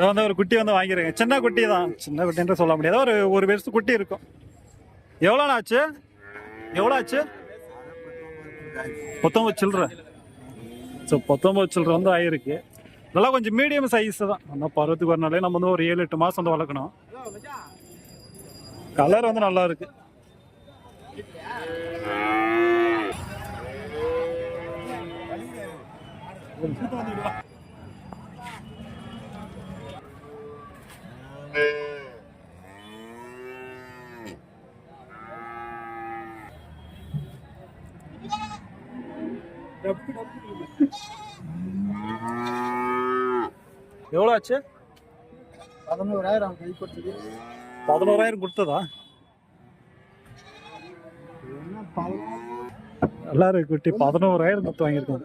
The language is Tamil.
வந்து ஒரு குட்டி வந்து வாங்கிருங்க. சின்ன குட்டி தான், சின்ன குட்டின்னு சொல்ல முடியாது, ஒரு வருஷம் குட்டி இருக்கும். எவ்வளோண்ணா ஆச்சு? எவ்வளோ ஆச்சு? 19 சில்லற. ஸோ 19 சில்லற வந்து ஆயிருக்கு. நல்லா கொஞ்சம் மீடியம் சைஸ் தான். ஆனால் பருவத்துக்கு வரனாலே நம்ம வந்து ஒரு 7-8 மாதம் வந்து வளர்க்கணும். கலர் வந்து நல்லா இருக்கு. எவ்வளோ ஆச்சு? 11,000 கை கொடுத்தது. 11,000 கொடுத்ததா? நல்லா இருக்கு குட்டி. 11,000 கொடுத்து வாங்கியிருக்கோம்.